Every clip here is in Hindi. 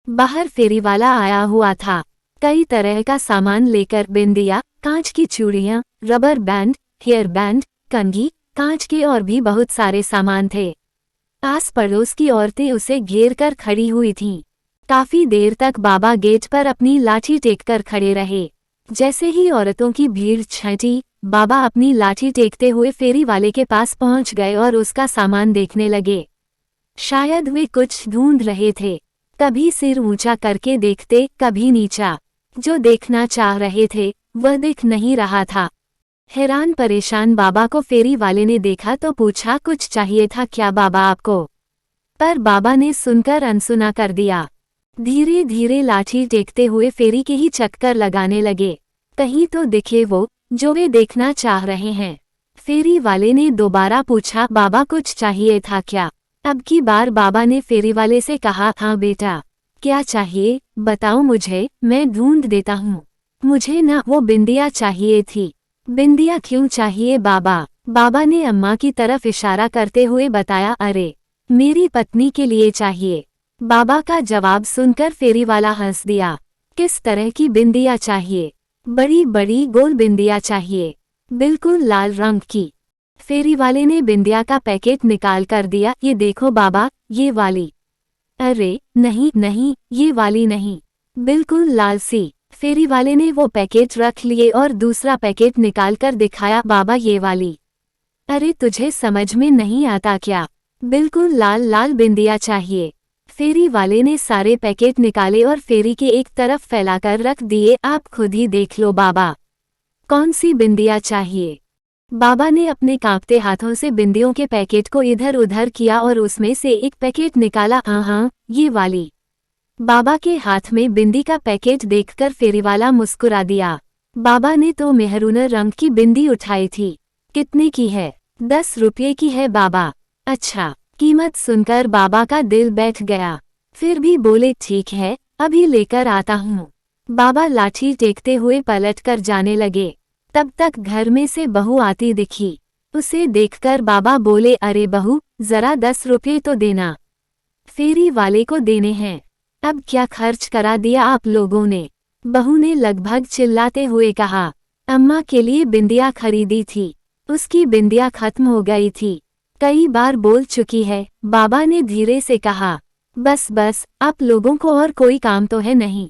बाहर फेरी वाला आया हुआ था। कई तरह का सामान लेकर बिंदिया, कांच की चूड़ियां, रबर बैंड, हेयर बैंड, कंघी, कांच के और भी बहुत सारे सामान थे। आस पड़ोस की औरतें उसे घेर कर खड़ी हुई थीं। काफी देर तक बाबा गेट पर अपनी लाठी टेककर खड़े रहे। जैसे ही औरतों की भीड़ छंटी, बाबा अपनी लाठी टेकते हुए फेरी वाले के पास पहुंच गए और उसका सामान देखने लगे। शायद वे कुछ ढूंढ रहे थे। कभी सिर ऊंचा करके देखते, कभी नीचा। जो देखना चाह रहे थे वह दिख नहीं रहा था। हैरान परेशान बाबा को फेरी वाले ने देखा तो पूछा, कुछ चाहिए था क्या बाबा आपको? पर बाबा ने सुनकर अनसुना कर दिया। धीरे धीरे लाठी टेकते हुए फेरी के ही चक्कर लगाने लगे। कहीं तो दिखे वो जो वे देखना चाह रहे हैं। फेरी वाले ने दोबारा पूछा, बाबा कुछ चाहिए था क्या? अब की बार बाबा ने फेरी वाले से कहा, हाँ बेटा, क्या चाहिए बताओ मुझे, मैं ढूंढ देता हूँ। मुझे ना वो बिंदिया चाहिए थी। बिंदिया क्यों चाहिए बाबा? बाबा ने अम्मा की तरफ इशारा करते हुए बताया, अरे मेरी पत्नी के लिए चाहिए। बाबा का जवाब सुनकर फेरी वाला हंस दिया। किस तरह की बिंदिया चाहिए? बड़ी बड़ी गोल बिंदिया चाहिए, बिल्कुल लाल रंग की। फेरी वाले ने बिंदिया का पैकेट निकाल कर दिया, ये देखो बाबा, ये वाली। अरे नहीं नहीं, ये वाली नहीं, बिल्कुल लाल सी। फेरी वाले ने वो पैकेट रख लिए और दूसरा पैकेट निकालकर दिखाया, बाबा ये वाली। अरे तुझे समझ में नहीं आता क्या? बिल्कुल लाल लाल बिंदिया चाहिए। फेरी वाले ने सारे पैकेट निकाले और फेरी के एक तरफ फैलाकर रख दिए, आप खुद ही देख लो बाबा, कौन सी बिंदिया चाहिए। बाबा ने अपने कांपते हाथों से बिंदियों के पैकेट को इधर उधर किया और उसमें से एक पैकेट निकाला, हाँ, ये वाली। बाबा के हाथ में बिंदी का पैकेट देखकर फेरीवाला मुस्कुरा दिया। बाबा ने तो मेहरून रंग की बिंदी उठाई थी। कितने की है? 10 रुपये की है बाबा। अच्छा। कीमत सुनकर बाबा का दिल बैठ गया। फिर भी बोले, ठीक है, अभी लेकर आता हूँ। बाबा लाठी टेकते हुए पलट कर जाने लगे। तब तक घर में से बहू आती दिखी। उसे देखकर बाबा बोले, अरे बहू, जरा 10 रुपये तो देना, फेरी वाले को देने हैं। अब क्या खर्च करा दिया आप लोगों ने? बहू ने लगभग चिल्लाते हुए कहा। अम्मा के लिए बिंदिया खरीदी थी, उसकी बिंदिया खत्म हो गई थी। कई बार बोल चुकी है, बाबा ने धीरे से कहा। बस बस, आप लोगों को और कोई काम तो है नहीं,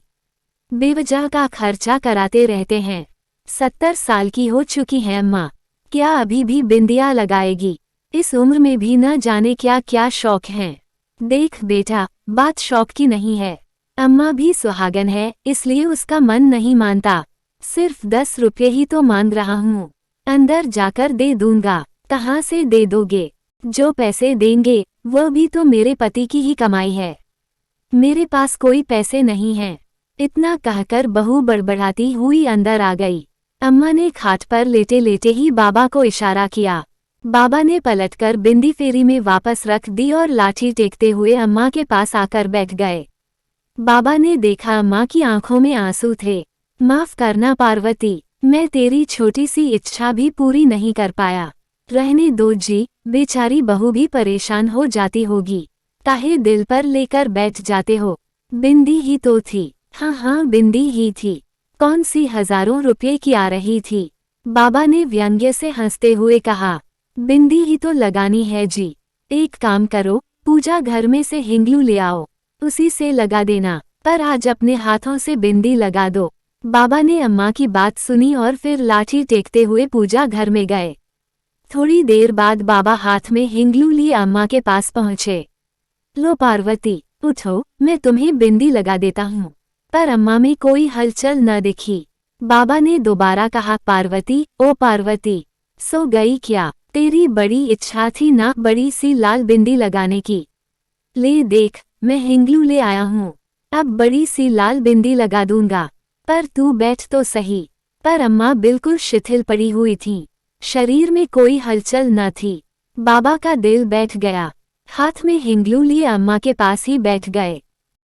बेवजह का खर्चा कराते रहते हैं। 70 साल की हो चुकी है अम्मा, क्या अभी भी बिंदिया लगाएगी? इस उम्र में भी न जाने क्या क्या शौक हैं। देख बेटा, बात शौक की नहीं है। अम्मा भी सुहागन है, इसलिए उसका मन नहीं मानता। सिर्फ 10 रुपये ही तो मांग रहा हूँ, अंदर जाकर दे दूंगा। कहाँ से दे दोगे? जो पैसे देंगे वो भी तो मेरे पति की ही कमाई है, मेरे पास कोई पैसे नहीं हैं। इतना कहकर बहू बड़बड़ाती हुई अंदर आ गई। अम्मा ने खाट पर लेटे लेटे ही बाबा को इशारा किया। बाबा ने पलटकर बिंदी फेरी में वापस रख दी और लाठी टेकते हुए अम्मा के पास आकर बैठ गए। बाबा ने देखा अम्मा की आंखों में आंसू थे। माफ करना पार्वती, मैं तेरी छोटी सी इच्छा भी पूरी नहीं कर पाया। रहने दो जी, बेचारी बहू भी परेशान हो जाती होगी, काहे दिल पर लेकर बैठ जाते हो? बिंदी ही तो थी। हाँ, बिंदी ही थी। कौन सी हजारों रुपये की आ रही थी? बाबा ने व्यंग्य से हंसते हुए कहा। बिंदी ही तो लगानी है जी। एक काम करो, पूजा घर में से हिंगलू ले आओ, उसी से लगा देना, पर आज अपने हाथों से बिंदी लगा दो। बाबा ने अम्मा की बात सुनी और फिर लाठी टेकते हुए पूजा घर में गए। थोड़ी देर बाद बाबा हाथ में हिंगलू लिए अम्मा के पास पहुँचे। लो पार्वती, उठो, मैं तुम्हें बिंदी लगा देता हूँ। पर अम्मा में कोई हलचल न दिखी। बाबा ने दोबारा कहा, पार्वती, ओ पार्वती, सो गई क्या? तेरी बड़ी इच्छा थी ना बड़ी सी लाल बिंदी लगाने की? ले देख, मैं हिंगलू ले आया हूँ, अब बड़ी सी लाल बिंदी लगा दूंगा। पर तू बैठ तो सही। पर अम्मा बिल्कुल शिथिल पड़ी हुई थीं, शरीर में कोई हलचल न थी। बाबा का दिल बैठ गया। हाथ में हिंगलू लिए अम्मा के पास ही बैठ गए।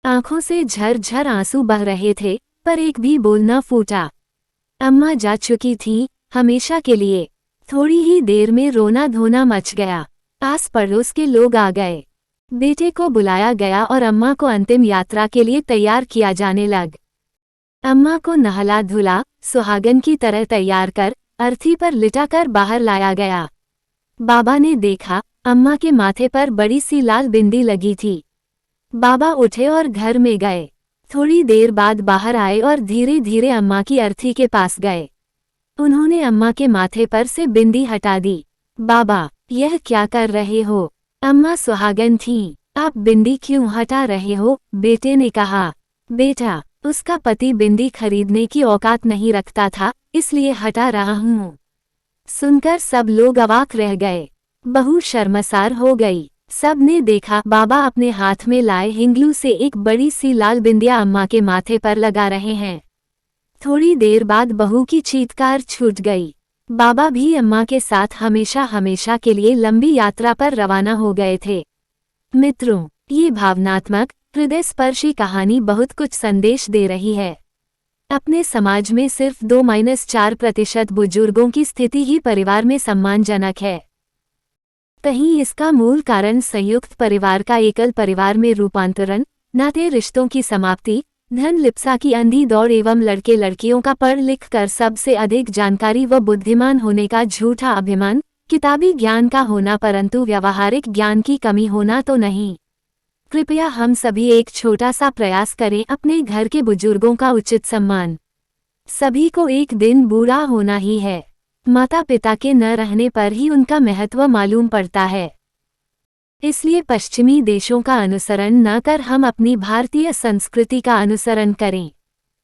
आंखों से झरझर आंसू बह रहे थे, पर एक भी बोल न फूटा। अम्मा जा चुकी थीं, हमेशा के लिए। थोड़ी ही देर में रोना धोना मच गया। आस पड़ोस के लोग आ गए। बेटे को बुलाया गया और अम्मा को अंतिम यात्रा के लिए तैयार किया जाने लग। अम्मा को नहला धुला सुहागन की तरह तैयार कर अर्थी पर लिटाकर बाहर लाया गया। बाबा ने देखा अम्मा के माथे पर बड़ी सी लाल बिंदी लगी थी। बाबा उठे और घर में गए। थोड़ी देर बाद बाहर आए और धीरे धीरे अम्मा की अर्थी के पास गए। उन्होंने अम्मा के माथे पर से बिंदी हटा दी। बाबा, यह क्या कर रहे हो? अम्मा सुहागन थीं। आप बिंदी क्यों हटा रहे हो? बेटे ने कहा। बेटा, उसका पति बिंदी खरीदने की औकात नहीं रखता था, इसलिए हटा रहा हूँ। सुनकर सब लोग अवाक रह गए। बहू शर्मसार हो गई। सब ने देखा बाबा अपने हाथ में लाए हिंगलू से एक बड़ी सी लाल बिंदिया अम्मा के माथे पर लगा रहे हैं। थोड़ी देर बाद बहू की चीत्कार छूट गई। बाबा भी अम्मा के साथ हमेशा हमेशा के लिए लंबी यात्रा पर रवाना हो गए थे। मित्रों, ये भावनात्मक हृदय स्पर्शी कहानी बहुत कुछ संदेश दे रही है। अपने समाज में सिर्फ 2-4% बुजुर्गों की स्थिति ही परिवार में सम्मानजनक है। कहीं इसका मूल कारण संयुक्त परिवार का एकल परिवार में रूपांतरण, नाते रिश्तों की समाप्ति, धन लिप्सा की अंधी दौड़ एवं लड़के लड़कियों का पढ़ लिख कर सबसे अधिक जानकारी व बुद्धिमान होने का झूठा अभिमान, किताबी ज्ञान का होना परंतु व्यावहारिक ज्ञान की कमी होना तो नहीं। कृपया हम सभी एक छोटा सा प्रयास करें अपने घर के बुजुर्गों का उचित सम्मान। सभी को एक दिन बूढ़ा होना ही है। माता पिता के न रहने पर ही उनका महत्व मालूम पड़ता है। इसलिए पश्चिमी देशों का अनुसरण न कर हम अपनी भारतीय संस्कृति का अनुसरण करें।